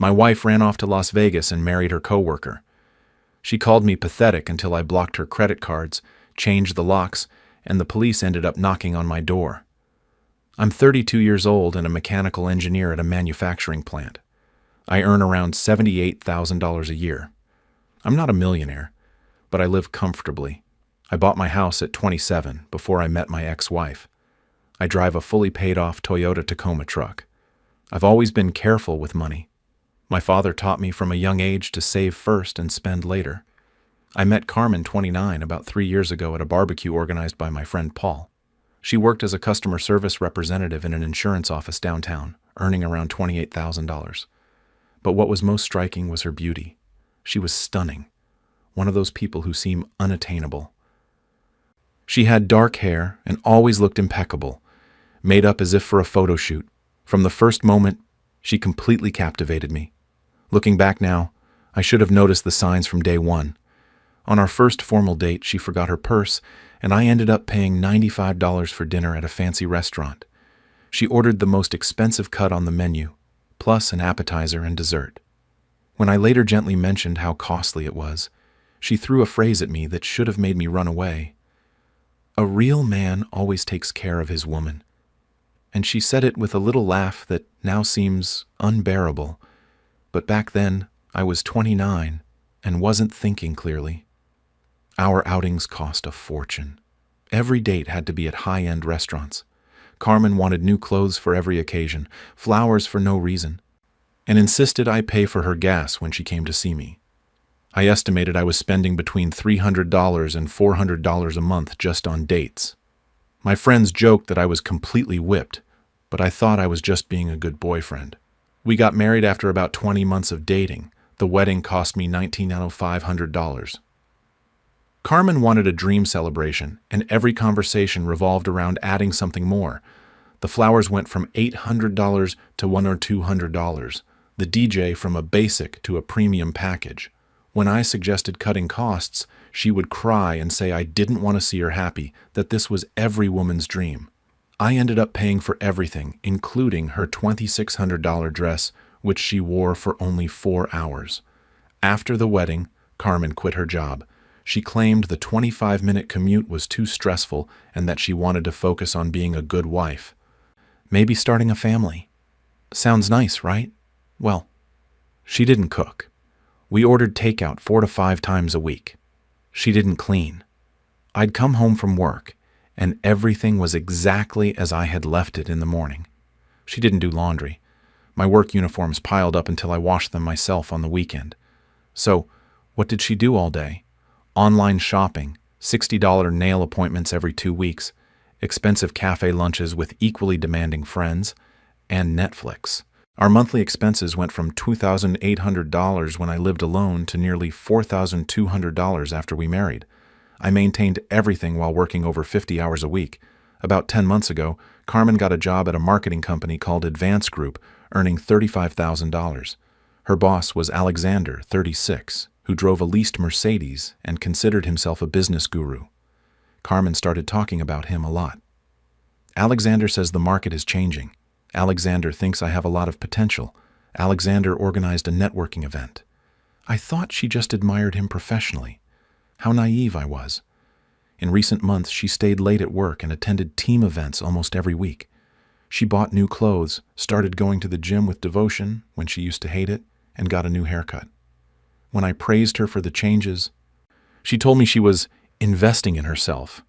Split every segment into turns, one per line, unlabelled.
My wife ran off to Las Vegas and married her coworker. She called me pathetic until I blocked her credit cards, changed the locks, and the police ended up knocking on my door. I'm 32 years old and a mechanical engineer at a manufacturing plant. I earn around $78,000 a year. I'm not a millionaire, but I live comfortably. I bought my house at 27 before I met my ex-wife. I drive a fully paid-off Toyota Tacoma truck. I've always been careful with money. My father taught me from a young age to save first and spend later. I met Carmen, 29, about 3 years ago at a barbecue organized by my friend Paul. She worked as a customer service representative in an insurance office downtown, earning around $28,000. But what was most striking was her beauty. She was stunning, one of those people who seem unattainable. She had dark hair and always looked impeccable, made up as if for a photo shoot. From the first moment, she completely captivated me. Looking back now, I should have noticed the signs from day one. On our first formal date, she forgot her purse, and I ended up paying $95 for dinner at a fancy restaurant. She ordered the most expensive cut on the menu, plus an appetizer and dessert. When I later gently mentioned how costly it was, she threw a phrase at me that should have made me run away. "A real man always takes care of his woman." And she said it with a little laugh that now seems unbearable. But back then, I was 29 and wasn't thinking clearly. Our outings cost a fortune. Every date had to be at high-end restaurants. Carmen wanted new clothes for every occasion, flowers for no reason, and insisted I pay for her gas when she came to see me. I estimated I was spending between $300 and $400 a month just on dates. My friends joked that I was completely whipped, but I thought I was just being a good boyfriend. We got married after about 20 months of dating. The wedding cost me $19,500. Carmen wanted a dream celebration, and every conversation revolved around adding something more. The flowers went from $800 to $100 or $200, the DJ from a basic to a premium package. When I suggested cutting costs, she would cry and say I didn't want to see her happy, that this was every woman's dream. I ended up paying for everything, including her $2,600 dress, which she wore for only 4 hours. After the wedding, Carmen quit her job. She claimed the 25-minute commute was too stressful and that she wanted to focus on being a good wife. Maybe starting a family. Sounds nice, right? Well, she didn't cook. We ordered takeout 4 to 5 times a week. She didn't clean. I'd come home from work, and everything was exactly as I had left it in the morning. She didn't do laundry. My work uniforms piled up until I washed them myself on the weekend. So, what did she do all day? Online shopping, $60 nail appointments every 2 weeks, expensive cafe lunches with equally demanding friends, and Netflix. Our monthly expenses went from $2,800 when I lived alone to nearly $4,200 after we married. I maintained everything while working over 50 hours a week. About 10 months ago, Carmen got a job at a marketing company called Advance Group, earning $35,000. Her boss was Alexander, 36, who drove a leased Mercedes and considered himself a business guru. Carmen started talking about him a lot. Alexander says the market is changing. Alexander thinks I have a lot of potential. Alexander organized a networking event. I thought she just admired him professionally. How naive I was. In recent months, she stayed late at work and attended team events almost every week. She bought new clothes, started going to the gym with devotion when she used to hate it, and got a new haircut. When I praised her for the changes, she told me she was investing in herself,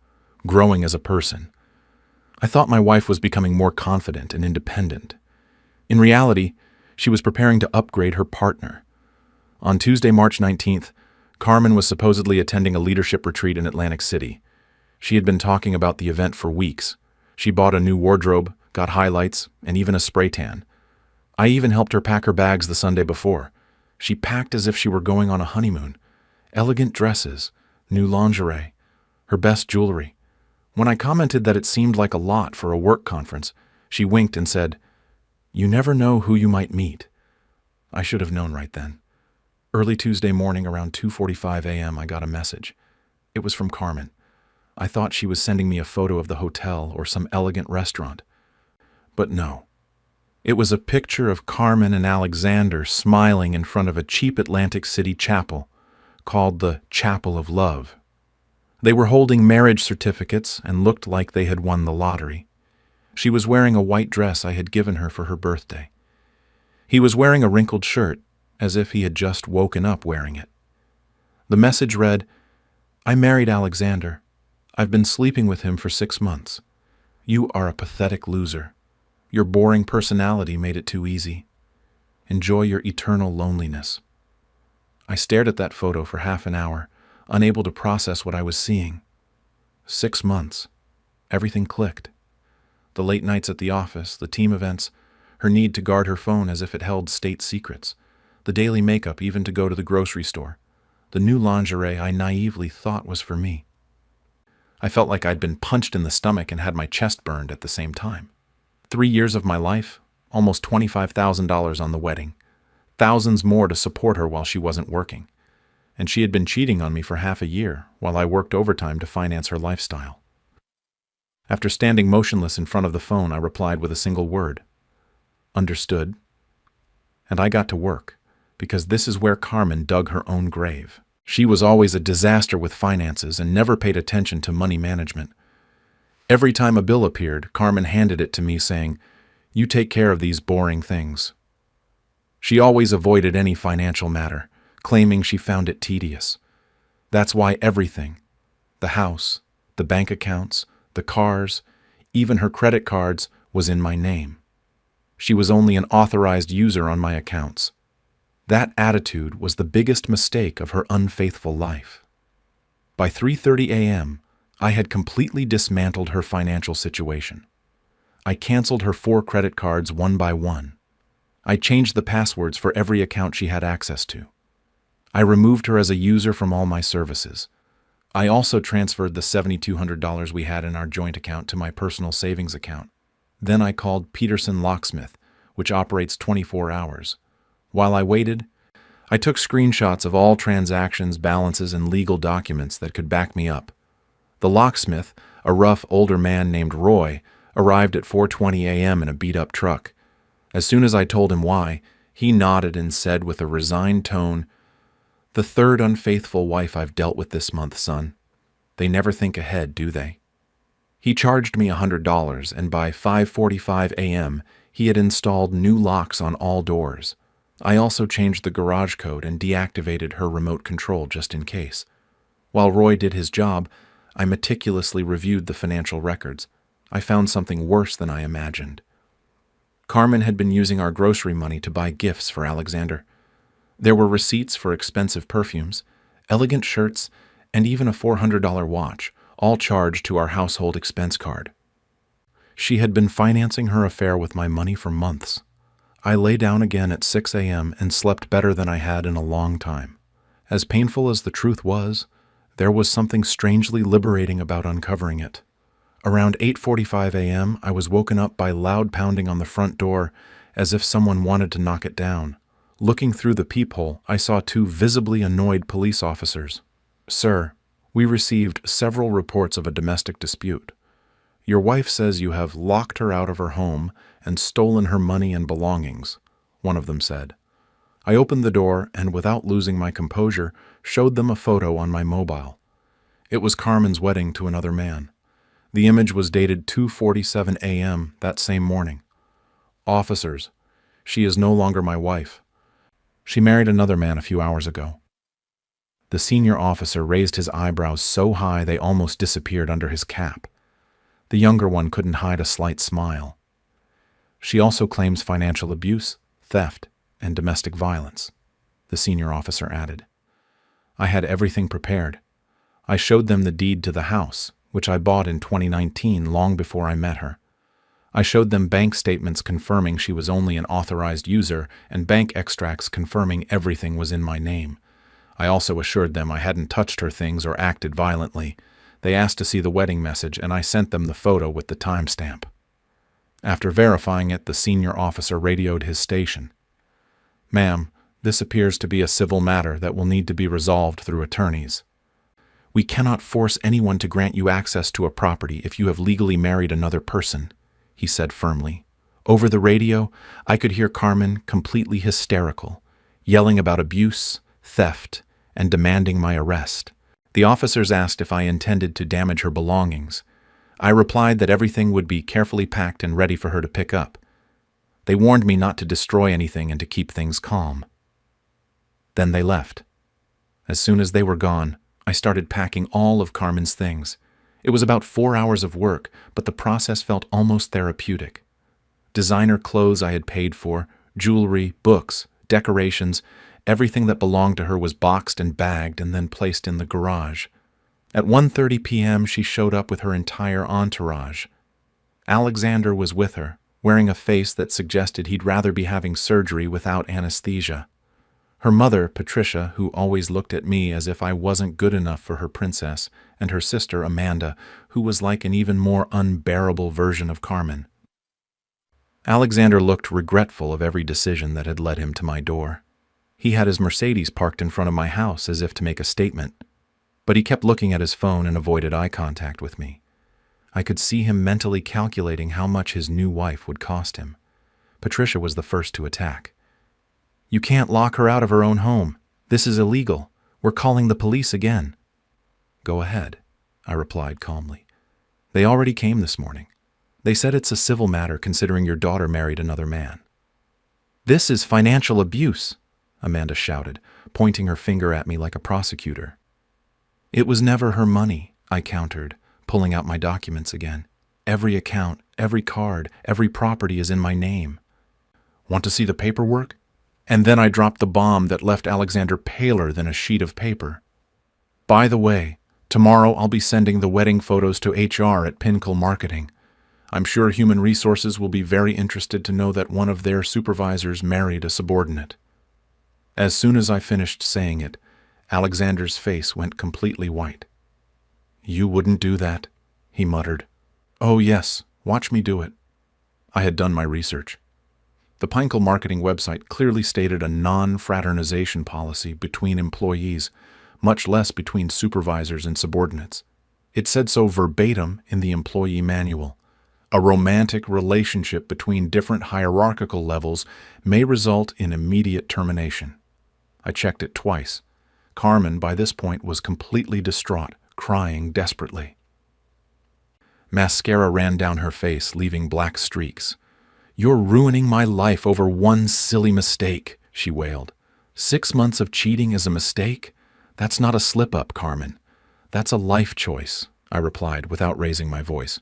growing as a person. I thought my wife was becoming more confident and independent. In reality, she was preparing to upgrade her partner. On Tuesday, March 19th, Carmen was supposedly attending a leadership retreat in Atlantic City. She had been talking about the event for weeks. She bought a new wardrobe, got highlights, and even a spray tan. I even helped her pack her bags the Sunday before. She packed as if she were going on a honeymoon. Elegant dresses, new lingerie, her best jewelry. When I commented that it seemed like a lot for a work conference, she winked and said, "You never know who you might meet." I should have known right then. Early Tuesday morning around 2:45 a.m. I got a message. It was from Carmen. I thought she was sending me a photo of the hotel or some elegant restaurant. But no. It was a picture of Carmen and Alexander smiling in front of a cheap Atlantic City chapel called the Chapel of Love. They were holding marriage certificates and looked like they had won the lottery. She was wearing a white dress I had given her for her birthday. He was wearing a wrinkled shirt, as if he had just woken up wearing it. The message read, "I married Alexander. I've been sleeping with him for 6 months. You are a pathetic loser. Your boring personality made it too easy. Enjoy your eternal loneliness." I stared at that photo for half an hour, unable to process what I was seeing. 6 months. Everything clicked. The late nights at the office, the team events, her need to guard her phone as if it held state secrets, the daily makeup even to go to the grocery store, the new lingerie I naively thought was for me. I felt like I'd been punched in the stomach and had my chest burned at the same time. 3 years of my life, almost $25,000 on the wedding, thousands more to support her while she wasn't working. And she had been cheating on me for half a year while I worked overtime to finance her lifestyle. After standing motionless in front of the phone, I replied with a single word. Understood. And I got to work, because this is where Carmen dug her own grave. She was always a disaster with finances and never paid attention to money management. Every time a bill appeared, Carmen handed it to me saying, "You take care of these boring things." She always avoided any financial matter, claiming she found it tedious. That's why everything, the house, the bank accounts, the cars, even her credit cards, was in my name. She was only an authorized user on my accounts. That attitude was the biggest mistake of her unfaithful life. By 3:30 a.m., I had completely dismantled her financial situation. I canceled her 4 credit cards one by one. I changed the passwords for every account she had access to. I removed her as a user from all my services. I also transferred the $7,200 we had in our joint account to my personal savings account. Then I called Peterson Locksmith, which operates 24 hours. While I waited, I took screenshots of all transactions, balances, and legal documents that could back me up. The locksmith, a rough, older man named Roy, arrived at 4:20 a.m. in a beat-up truck. As soon as I told him why, he nodded and said with a resigned tone, "The third unfaithful wife I've dealt with this month, son. They never think ahead, do they?" He charged me $100, and by 5:45 a.m., he had installed new locks on all doors. I also changed the garage code and deactivated her remote control just in case. While Roy did his job, I meticulously reviewed the financial records. I found something worse than I imagined. Carmen had been using our grocery money to buy gifts for Alexander. There were receipts for expensive perfumes, elegant shirts, and even a $400 watch, all charged to our household expense card. She had been financing her affair with my money for months. I lay down again at 6 a.m. and slept better than I had in a long time. As painful as the truth was, there was something strangely liberating about uncovering it. Around 8:45 a.m., I was woken up by loud pounding on the front door, as if someone wanted to knock it down. Looking through the peephole, I saw 2 visibly annoyed police officers. "Sir, we received several reports of a domestic dispute. Your wife says you have locked her out of her home and stolen her money and belongings," one of them said. I opened the door and, without losing my composure, showed them a photo on my mobile. It was Carmen's wedding to another man. The image was dated 2:47 a.m. that same morning. "Officers, she is no longer my wife. She married another man a few hours ago." The senior officer raised his eyebrows so high they almost disappeared under his cap. The younger one couldn't hide a slight smile. "She also claims financial abuse, theft, and domestic violence," the senior officer added. I had everything prepared. I showed them the deed to the house, which I bought in 2019, long before I met her. I showed them bank statements confirming she was only an authorized user and bank extracts confirming everything was in my name. I also assured them I hadn't touched her things or acted violently. They asked to see the wedding message, and I sent them the photo with the timestamp. After verifying it, the senior officer radioed his station. "Ma'am, this appears to be a civil matter that will need to be resolved through attorneys. We cannot force anyone to grant you access to a property if you have legally married another person," he said firmly. Over the radio, I could hear Carmen completely hysterical, yelling about abuse, theft, and demanding my arrest. The officers asked if I intended to damage her belongings. I replied that everything would be carefully packed and ready for her to pick up. They warned me not to destroy anything and to keep things calm. Then they left. As soon as they were gone, I started packing all of Carmen's things. It was about 4 hours of work, but the process felt almost therapeutic. Designer clothes I had paid for, jewelry, books, decorations, everything that belonged to her was boxed and bagged and then placed in the garage. At 1:30 p.m., she showed up with her entire entourage. Alexander was with her, wearing a face that suggested he'd rather be having surgery without anesthesia. Her mother, Patricia, who always looked at me as if I wasn't good enough for her princess, and her sister, Amanda, who was like an even more unbearable version of Carmen. Alexander looked regretful of every decision that had led him to my door. He had his Mercedes parked in front of my house as if to make a statement, but he kept looking at his phone and avoided eye contact with me. I could see him mentally calculating how much his new wife would cost him. Patricia was the first to attack. "You can't lock her out of her own home. This is illegal. We're calling the police again." "Go ahead," I replied calmly. "They already came this morning. They said it's a civil matter considering your daughter married another man." "This is financial abuse," Amanda shouted, pointing her finger at me like a prosecutor. "It was never her money," I countered, pulling out my documents again. "Every account, every card, every property is in my name." "Want to see the paperwork?" And then I dropped the bomb that left Alexander paler than a sheet of paper. "By the way, tomorrow I'll be sending the wedding photos to HR at Pinnacle Marketing. I'm sure Human Resources will be very interested to know that one of their supervisors married a subordinate." As soon as I finished saying it, Alexander's face went completely white. "You wouldn't do that," he muttered. "Oh yes, watch me do it." I had done my research. The Pinnacle Marketing website clearly stated a non-fraternization policy between employees, much less between supervisors and subordinates. It said so verbatim in the employee manual. A romantic relationship between different hierarchical levels may result in immediate termination. I checked it twice. Carmen, by this point, was completely distraught, crying desperately. Mascara ran down her face, leaving black streaks. "You're ruining my life over one silly mistake," she wailed. 6 months of cheating is a mistake? That's not a slip-up, Carmen. That's a life choice," I replied without raising my voice.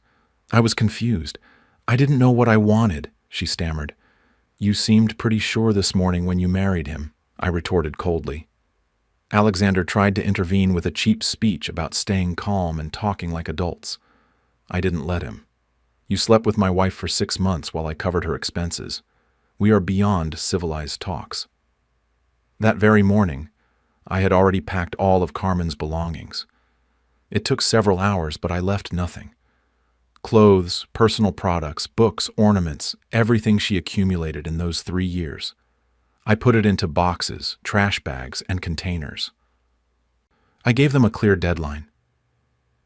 "I was confused. I didn't know what I wanted," she stammered. "You seemed pretty sure this morning when you married him," I retorted coldly. Alexander tried to intervene with a cheap speech about staying calm and talking like adults. I didn't let him. "You slept with my wife for 6 months while I covered her expenses. We are beyond civilized talks." That very morning, I had already packed all of Carmen's belongings. It took several hours, but I left nothing. Clothes, personal products, books, ornaments, everything she accumulated in those 3 years. I put it into boxes, trash bags, and containers. I gave them a clear deadline.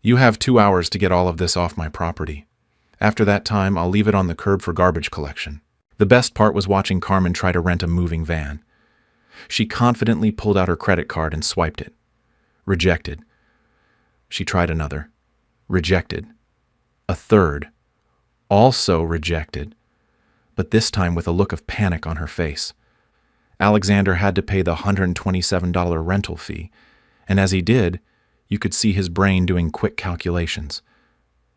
"You have 2 hours to get all of this off my property. After that time, I'll leave it on the curb for garbage collection." The best part was watching Carmen try to rent a moving van. She confidently pulled out her credit card and swiped it. Rejected. She tried another. Rejected. A third. Also rejected, but this time with a look of panic on her face. Alexander had to pay the $127 rental fee, and as he did, you could see his brain doing quick calculations.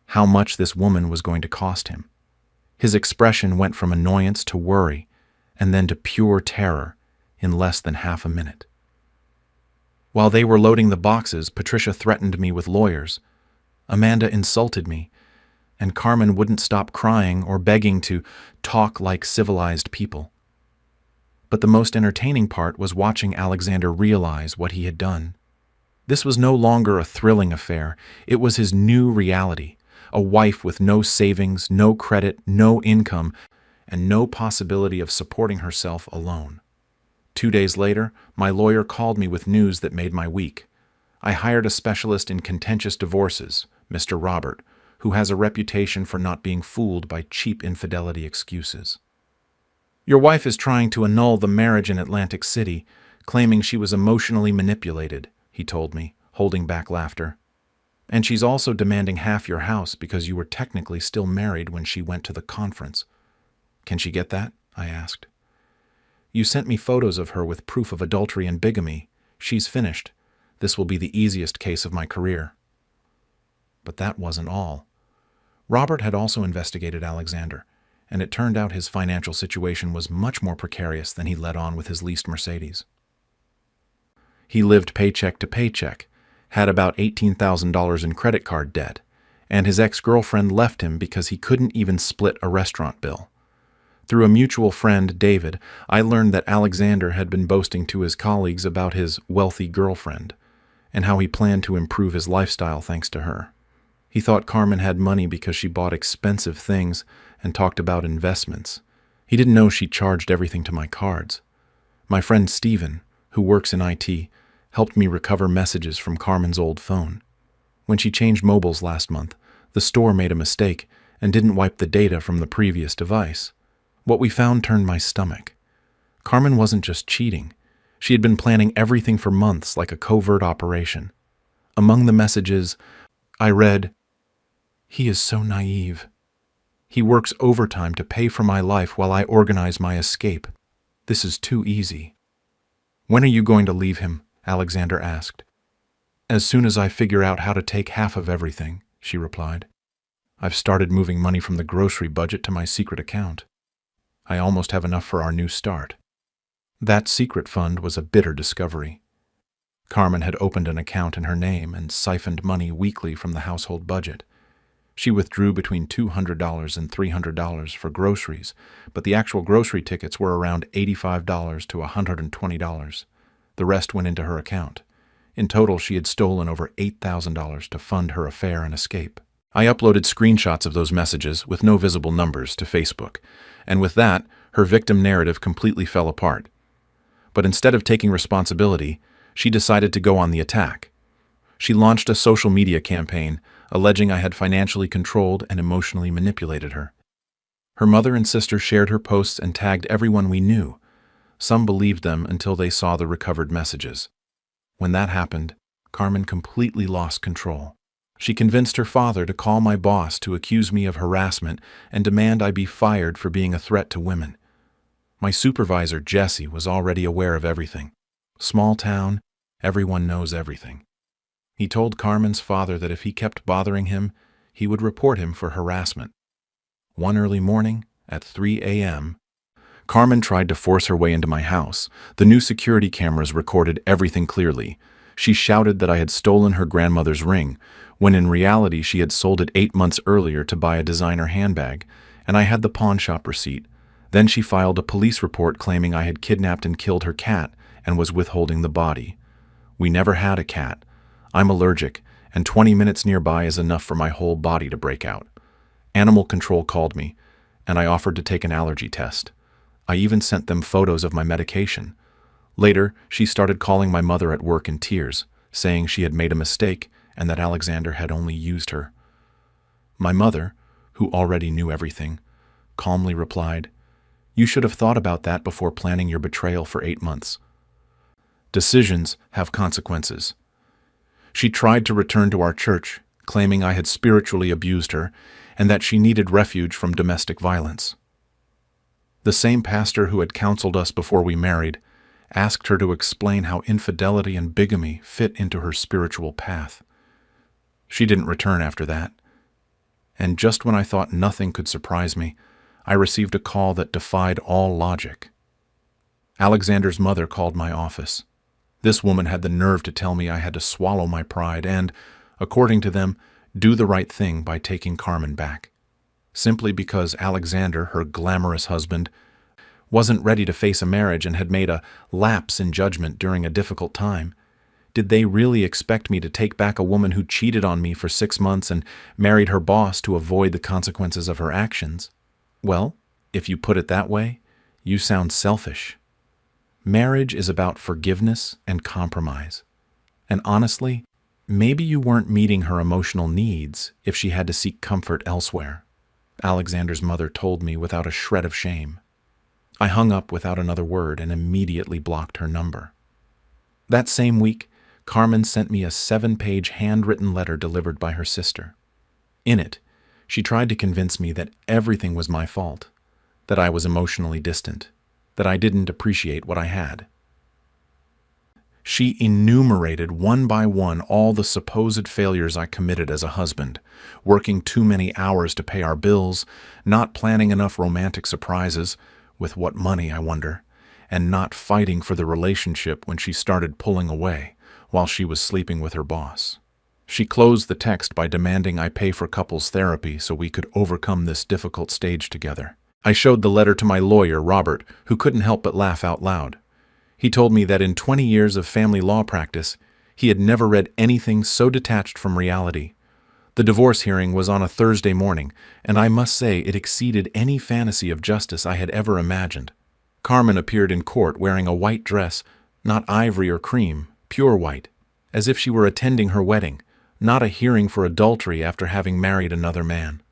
How much this woman was going to cost him. His expression went from annoyance to worry, and then to pure terror in less than half a minute. While they were loading the boxes, Patricia threatened me with lawyers. Amanda insulted me, and Carmen wouldn't stop crying or begging to talk like civilized people. But the most entertaining part was watching Alexander realize what he had done. This was no longer a thrilling affair. It was his new reality. A wife with no savings, no credit, no income, and no possibility of supporting herself alone. 2 days later, my lawyer called me with news that made my week. I hired a specialist in contentious divorces, Mr. Robert, who has a reputation for not being fooled by cheap infidelity excuses. Your wife is trying to annul the marriage in Atlantic City, claiming she was emotionally manipulated, he told me, holding back laughter. And she's also demanding half your house because you were technically still married when she went to the conference. Can she get that? I asked. You sent me photos of her with proof of adultery and bigamy. She's finished. This will be the easiest case of my career. But that wasn't all. Robert had also investigated Alexander, and it turned out his financial situation was much more precarious than he let on with his leased Mercedes. He lived paycheck to paycheck, had about $18,000 in credit card debt, and his ex-girlfriend left him because he couldn't even split a restaurant bill. Through a mutual friend, David, I learned that Alexander had been boasting to his colleagues about his wealthy girlfriend, and how he planned to improve his lifestyle thanks to her. He thought Carmen had money because she bought expensive things and talked about investments. He didn't know she charged everything to my cards. My friend Stephen, who works in IT, helped me recover messages from Carmen's old phone. When she changed mobiles last month, the store made a mistake and didn't wipe the data from the previous device. What we found turned my stomach. Carmen wasn't just cheating. She had been planning everything for months like a covert operation. Among the messages, I read, "He is so naive. He works overtime to pay for my life while I organize my escape. This is too easy." "When are you going to leave him?" Alexander asked. "As soon as I figure out how to take half of everything," she replied. "I've started moving money from the grocery budget to my secret account. I almost have enough for our new start." That secret fund was a bitter discovery. Carmen had opened an account in her name and siphoned money weekly from the household budget. She withdrew between $200 and $300 for groceries, but the actual grocery tickets were around $85 to $120. The rest went into her account. In total, she had stolen over $8,000 to fund her affair and escape. I uploaded screenshots of those messages with no visible numbers to Facebook, and with that, her victim narrative completely fell apart. But instead of taking responsibility, she decided to go on the attack. She launched a social media campaign alleging I had financially controlled and emotionally manipulated her. Her mother and sister shared her posts and tagged everyone we knew. Some believed them until they saw the recovered messages. When that happened, Carmen completely lost control. She convinced her father to call my boss to accuse me of harassment and demand I be fired for being a threat to women. My supervisor, Jesse, was already aware of everything. Small town, everyone knows everything. He told Carmen's father that if he kept bothering him, he would report him for harassment. One early morning, at 3 a.m., Carmen tried to force her way into my house. The new security cameras recorded everything clearly. She shouted that I had stolen her grandmother's ring, when in reality she had sold it 8 months earlier to buy a designer handbag, and I had the pawn shop receipt. Then she filed a police report claiming I had kidnapped and killed her cat and was withholding the body. We never had a cat. I'm allergic, and 20 minutes nearby is enough for my whole body to break out. Animal control called me, and I offered to take an allergy test. I even sent them photos of my medication. Later, she started calling my mother at work in tears, saying she had made a mistake and that Alexander had only used her. My mother, who already knew everything, calmly replied, "You should have thought about that before planning your betrayal for 8 months. Decisions have consequences." She tried to return to our church, claiming I had spiritually abused her and that she needed refuge from domestic violence. The same pastor who had counseled us before we married asked her to explain how infidelity and bigamy fit into her spiritual path. She didn't return after that. And just when I thought nothing could surprise me, I received a call that defied all logic. Alexander's mother called my office. This woman had the nerve to tell me I had to swallow my pride and, according to them, do the right thing by taking Carmen back. Simply because Alexander, her glamorous husband, wasn't ready to face a marriage and had made a lapse in judgment during a difficult time. Did they really expect me to take back a woman who cheated on me for 6 months and married her boss to avoid the consequences of her actions? Well, if you put it that way, you sound selfish. Marriage is about forgiveness and compromise. And honestly, Maybe you weren't meeting her emotional needs if she had to seek comfort elsewhere, Alexander's mother told me without a shred of shame. I hung up without another word and immediately blocked her number. That same week, Carmen sent me a 7-page handwritten letter delivered by her sister. In it, she tried to convince me that everything was my fault, that I was emotionally distant, that I didn't appreciate what I had. She enumerated one by one all the supposed failures I committed as a husband, working too many hours to pay our bills, not planning enough romantic surprises, with what money, I wonder, and not fighting for the relationship when she started pulling away while she was sleeping with her boss. She closed the text by demanding I pay for couples therapy so we could overcome this difficult stage together. I showed the letter to my lawyer, Robert, who couldn't help but laugh out loud. He told me that in 20 years of family law practice, he had never read anything so detached from reality. The divorce hearing was on a Thursday morning, and I must say it exceeded any fantasy of justice I had ever imagined. Carmen appeared in court wearing a white dress, not ivory or cream, pure white, as if she were attending her wedding, not a hearing for adultery after having married another man.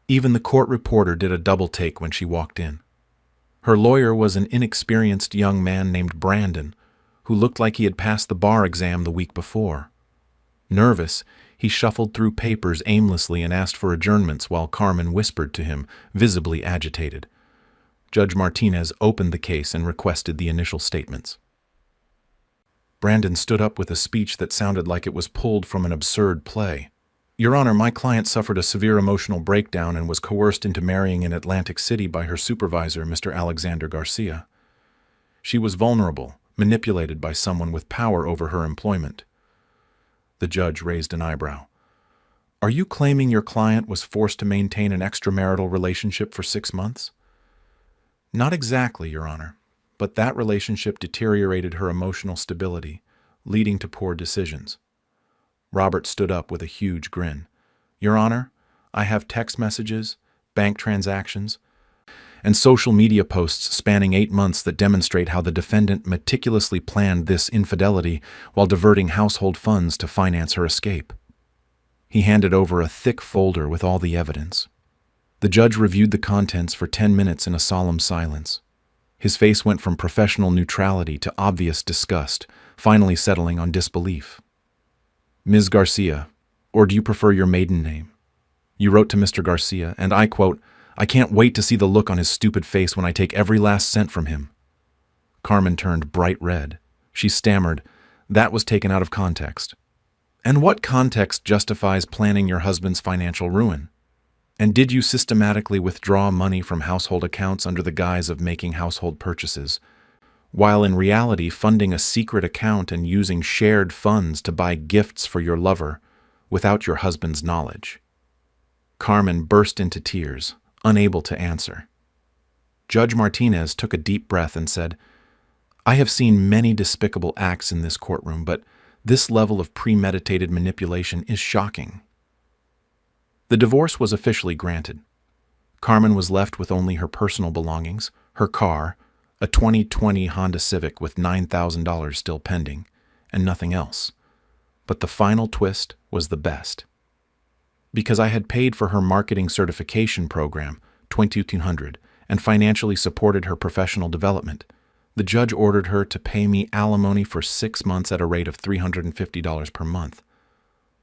Even the court reporter did a double take when she walked in. Her lawyer was an inexperienced young man named Brandon, who looked like he had passed the bar exam the week before. Nervous, he shuffled through papers aimlessly and asked for adjournments while Carmen whispered to him, visibly agitated. Judge Martinez opened the case and requested the initial statements. Brandon stood up with a speech that sounded like it was pulled from an absurd play. Your Honor, my client suffered a severe emotional breakdown and was coerced into marrying in Atlantic City by her supervisor, Mr. Alexander Garcia. She was vulnerable, manipulated by someone with power over her employment. The judge raised an eyebrow. Are you claiming your client was forced to maintain an extramarital relationship for 6 months? Not exactly, Your Honor, but that relationship deteriorated her emotional stability, leading to poor decisions. Robert stood up with a huge grin. Your Honor, I have text messages, bank transactions, and social media posts spanning 8 months that demonstrate how the defendant meticulously planned this infidelity while diverting household funds to finance her escape. He handed over a thick folder with all the evidence. The judge reviewed the contents for 10 minutes in a solemn silence. His face went from professional neutrality to obvious disgust, finally settling on disbelief. Ms. Garcia, or do you prefer your maiden name? You wrote to Mr. Garcia, and I quote, I can't wait to see the look on his stupid face when I take every last cent from him. Carmen turned bright red. She stammered, that was taken out of context. And what context justifies planning your husband's financial ruin? And did you systematically withdraw money from household accounts under the guise of making household purchases, while in reality funding a secret account and using shared funds to buy gifts for your lover without your husband's knowledge? Carmen burst into tears, unable to answer. Judge Martinez took a deep breath and said, I have seen many despicable acts in this courtroom, but this level of premeditated manipulation is shocking. The divorce was officially granted. Carmen was left with only her personal belongings, her car, a 2020 Honda Civic with $9,000 still pending, and nothing else. But the final twist was the best. Because I had paid for her marketing certification program, $2,200, and financially supported her professional development, the judge ordered her to pay me alimony for 6 months at a rate of $350 per month.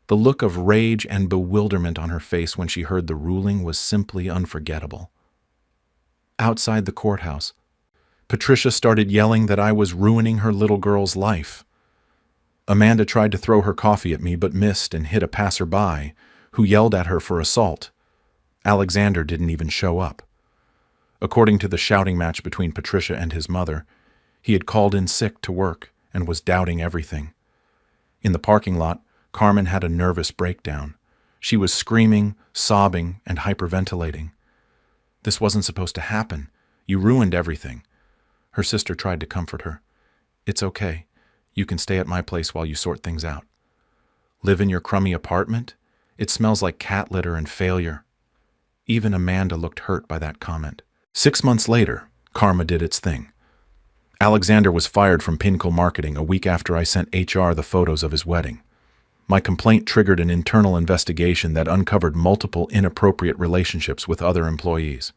The look of rage and bewilderment on her face when she heard the ruling was simply unforgettable. Outside the courthouse, Patricia started yelling that I was ruining her little girl's life. Amanda tried to throw her coffee at me but missed and hit a passerby, who yelled at her for assault. Alexander didn't even show up. According to the shouting match between Patricia and his mother, he had called in sick to work and was doubting everything. In the parking lot, Carmen had a nervous breakdown. She was screaming, sobbing, and hyperventilating. This wasn't supposed to happen. You ruined everything. Her sister tried to comfort her. It's okay. You can stay at my place while you sort things out. Live in your crummy apartment? It smells like cat litter and failure. Even Amanda looked hurt by that comment. 6 months later, karma did its thing. Alexander was fired from Pinnacle Marketing a week after I sent HR the photos of his wedding. My complaint triggered an internal investigation that uncovered multiple inappropriate relationships with other employees.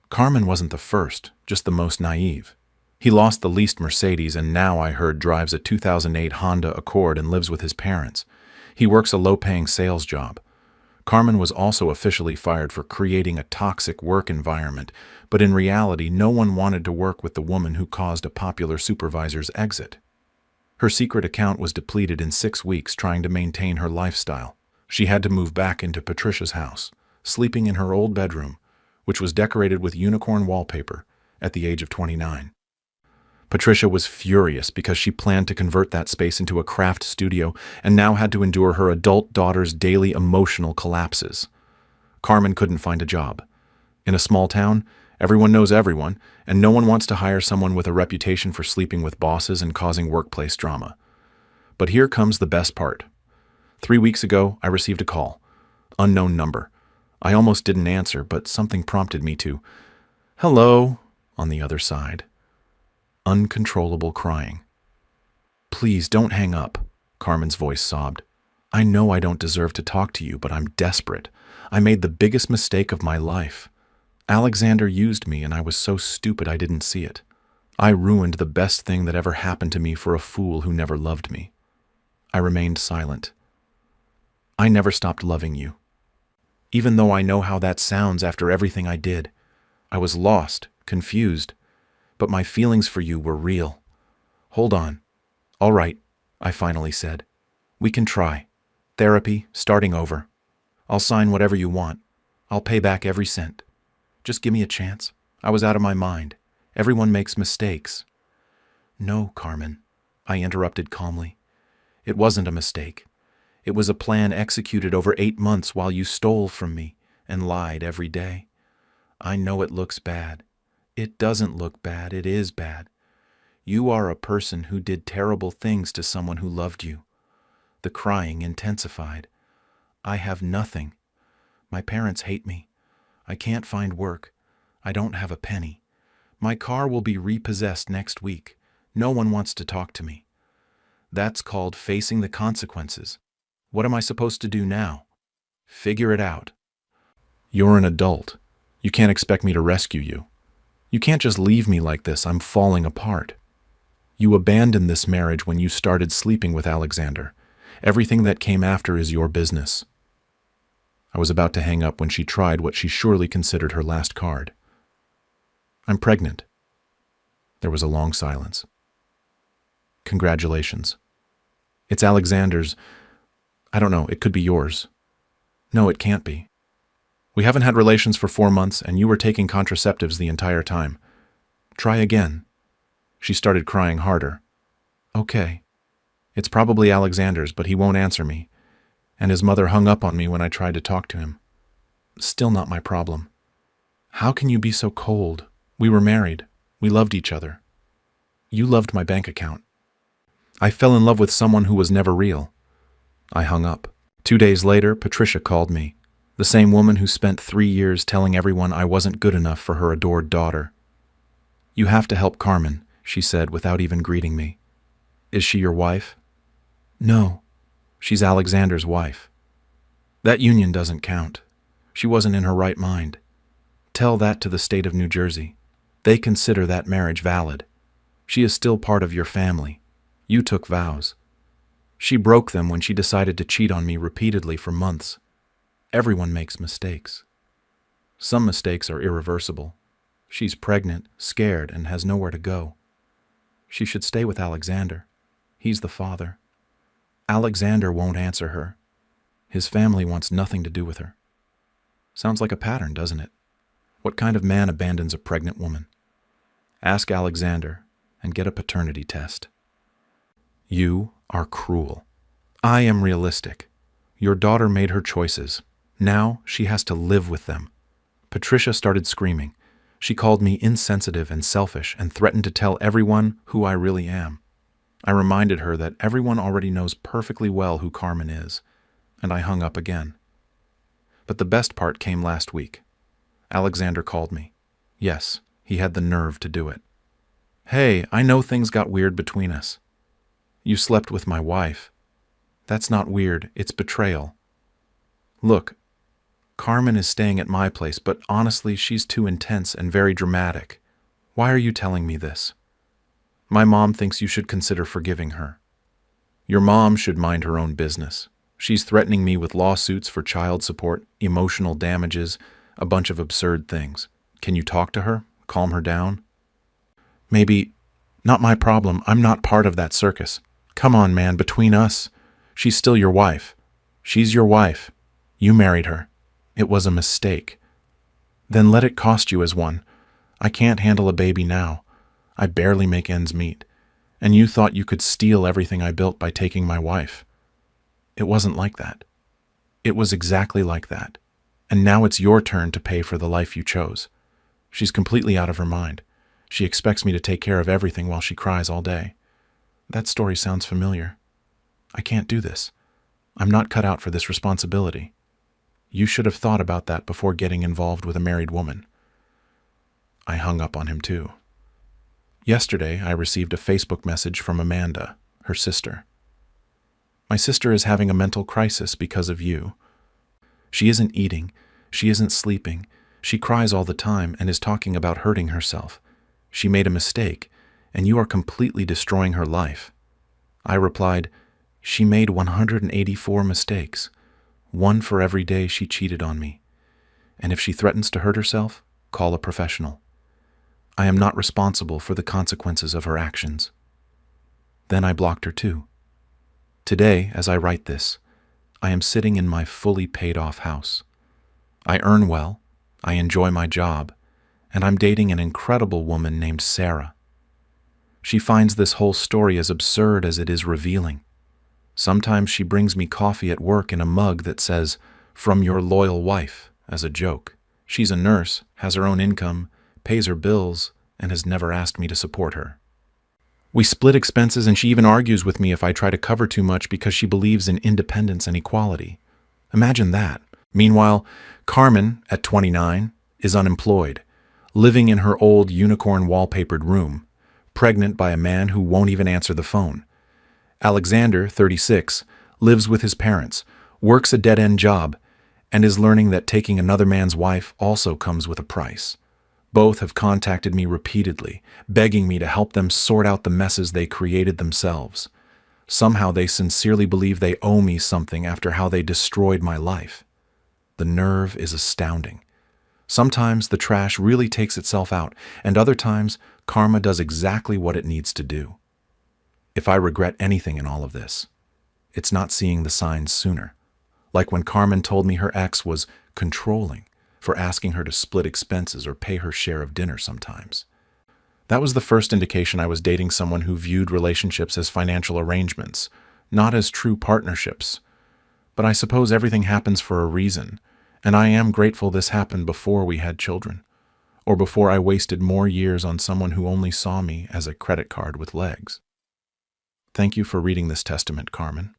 Carmen wasn't the first, just the most naive. He lost the leased Mercedes and now, I heard, drives a 2008 Honda Accord and lives with his parents. He works a low-paying sales job. Carmen was also officially fired for creating a toxic work environment, but in reality, no one wanted to work with the woman who caused a popular supervisor's exit. Her secret account was depleted in 6 weeks trying to maintain her lifestyle. She had to move back into Patricia's house, sleeping in her old bedroom, which was decorated with unicorn wallpaper, at the age of 29. Patricia was furious because she planned to convert that space into a craft studio and now had to endure her adult daughter's daily emotional collapses. Carmen couldn't find a job. In a small town, everyone knows everyone, and no one wants to hire someone with a reputation for sleeping with bosses and causing workplace drama. But here comes the best part. 3 weeks ago, I received a call. Unknown number. I almost didn't answer, but something prompted me to. Hello, on the other side. Uncontrollable crying. Please don't hang up, Carmen's voice sobbed. I know I don't deserve to talk to you, but I'm desperate. I made the biggest mistake of my life. Alexander used me and I was so stupid I didn't see it. I ruined the best thing that ever happened to me for a fool who never loved me. I remained silent. I never stopped loving you. Even though I know how that sounds after everything I did. I was lost, confused, but my feelings for you were real. Hold on. All right, I finally said. We can try. Therapy, starting over. I'll sign whatever you want. I'll pay back every cent. Just give me a chance. I was out of my mind. Everyone makes mistakes. No, Carmen, I interrupted calmly. It wasn't a mistake. It was a plan executed over 8 months while you stole from me and lied every day. I know it looks bad. It doesn't look bad, it is bad. You are a person who did terrible things to someone who loved you. The crying intensified. I have nothing. My parents hate me. I can't find work. I don't have a penny. My car will be repossessed next week. No one wants to talk to me. That's called facing the consequences. What am I supposed to do now? Figure it out. You're an adult. You can't expect me to rescue you. You can't just leave me like this. I'm falling apart. You abandoned this marriage when you started sleeping with Alexander. Everything that came after is your business. I was about to hang up when she tried what she surely considered her last card. I'm pregnant. There was a long silence. Congratulations. It's Alexander's. I don't know, it could be yours. No, it can't be. We haven't had relations for 4 months, and you were taking contraceptives the entire time. Try again. She started crying harder. Okay. It's probably Alexander's, but he won't answer me. And his mother hung up on me when I tried to talk to him. Still not my problem. How can you be so cold? We were married. We loved each other. You loved my bank account. I fell in love with someone who was never real. I hung up. 2 days later, Patricia called me. The same woman who spent 3 years telling everyone I wasn't good enough for her adored daughter. You have to help Carmen, she said without even greeting me. Is she your wife? No, she's Alexander's wife. That union doesn't count. She wasn't in her right mind. Tell that to the state of New Jersey. They consider that marriage valid. She is still part of your family. You took vows. She broke them when she decided to cheat on me repeatedly for months. Everyone makes mistakes. Some mistakes are irreversible. She's pregnant, scared, and has nowhere to go. She should stay with Alexander. He's the father. Alexander won't answer her. His family wants nothing to do with her. Sounds like a pattern, doesn't it? What kind of man abandons a pregnant woman? Ask Alexander and get a paternity test. You are cruel. I am realistic. Your daughter made her choices. Now she has to live with them. Patricia started screaming. She called me insensitive and selfish and threatened to tell everyone who I really am. I reminded her that everyone already knows perfectly well who Carmen is, and I hung up again. But the best part came last week. Alexander called me. Yes, he had the nerve to do it. Hey, I know things got weird between us. You slept with my wife. That's not weird, it's betrayal. Look, Carmen is staying at my place, but honestly, she's too intense and very dramatic. Why are you telling me this? My mom thinks you should consider forgiving her. Your mom should mind her own business. She's threatening me with lawsuits for child support, emotional damages, a bunch of absurd things. Can you talk to her? Calm her down? Maybe. Not my problem. I'm not part of that circus. Come on, man, between us. She's still your wife. She's your wife. You married her. It was a mistake. Then let it cost you as one. I can't handle a baby now. I barely make ends meet. And you thought you could steal everything I built by taking my wife. It wasn't like that. It was exactly like that. And now it's your turn to pay for the life you chose. She's completely out of her mind. She expects me to take care of everything while she cries all day. That story sounds familiar. I can't do this. I'm not cut out for this responsibility. You should have thought about that before getting involved with a married woman. I hung up on him too. Yesterday, I received a Facebook message from Amanda, her sister. My sister is having a mental crisis because of you. She isn't eating. She isn't sleeping. She cries all the time and is talking about hurting herself. She made a mistake, and you are completely destroying her life. I replied, she made 184 mistakes, one for every day she cheated on me. And if she threatens to hurt herself, call a professional. I am not responsible for the consequences of her actions. Then I blocked her too. Today, as I write this, I am sitting in my fully paid-off house. I earn well, I enjoy my job, and I'm dating an incredible woman named Sarah. She finds this whole story as absurd as it is revealing. Sometimes she brings me coffee at work in a mug that says, "From your loyal wife," as a joke. She's a nurse, has her own income, pays her bills, and has never asked me to support her. We split expenses, and she even argues with me if I try to cover too much because she believes in independence and equality. Imagine that. Meanwhile, Carmen, at 29, is unemployed, living in her old unicorn wallpapered room, pregnant by a man who won't even answer the phone. Alexander, 36, lives with his parents, works a dead-end job, and is learning that taking another man's wife also comes with a price. Both have contacted me repeatedly, begging me to help them sort out the messes they created themselves. Somehow they sincerely believe they owe me something after how they destroyed my life. The nerve is astounding. Sometimes the trash really takes itself out, and other times karma does exactly what it needs to do. If I regret anything in all of this, it's not seeing the signs sooner. Like when Carmen told me her ex was controlling for asking her to split expenses or pay her share of dinner sometimes. That was the first indication I was dating someone who viewed relationships as financial arrangements, not as true partnerships. But I suppose everything happens for a reason, and I am grateful this happened before we had children, or before I wasted more years on someone who only saw me as a credit card with legs. Thank you for reading this testament, Carmen.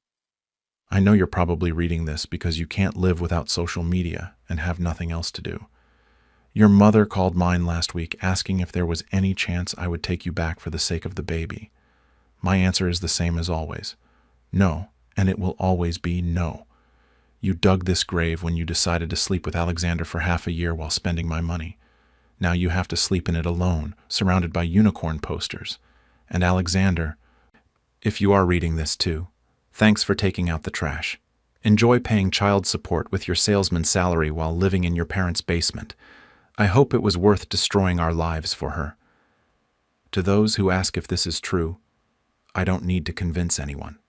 I know you're probably reading this because you can't live without social media and have nothing else to do. Your mother called mine last week asking if there was any chance I would take you back for the sake of the baby. My answer is the same as always. No, and it will always be no. You dug this grave when you decided to sleep with Alexander for half a year while spending my money. Now you have to sleep in it alone, surrounded by unicorn posters. And Alexander, if you are reading this too, thanks for taking out the trash. Enjoy paying child support with your salesman's salary while living in your parents' basement. I hope it was worth destroying our lives for her. To those who ask if this is true, I don't need to convince anyone.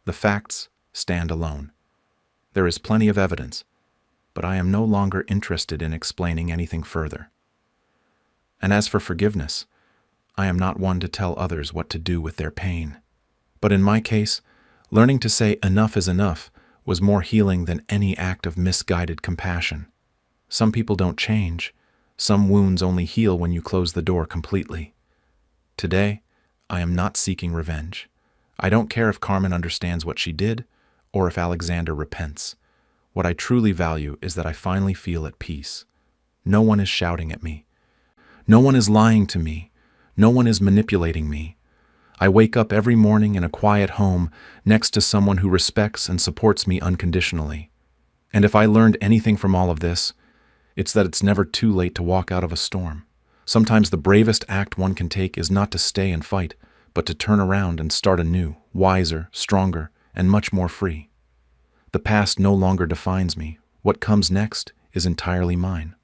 The facts stand alone. There is plenty of evidence, but I am no longer interested in explaining anything further. And as for forgiveness, I am not one to tell others what to do with their pain. But in my case, learning to say enough is enough was more healing than any act of misguided compassion. Some people don't change. Some wounds only heal when you close the door completely. Today, I am not seeking revenge. I don't care if Carmen understands what she did or if Alexander repents. What I truly value is that I finally feel at peace. No one is shouting at me. No one is lying to me. No one is manipulating me. I wake up every morning in a quiet home next to someone who respects and supports me unconditionally. And if I learned anything from all of this, it's that it's never too late to walk out of a storm. Sometimes the bravest act one can take is not to stay and fight, but to turn around and start anew, wiser, stronger, and much more free. The past no longer defines me. What comes next is entirely mine.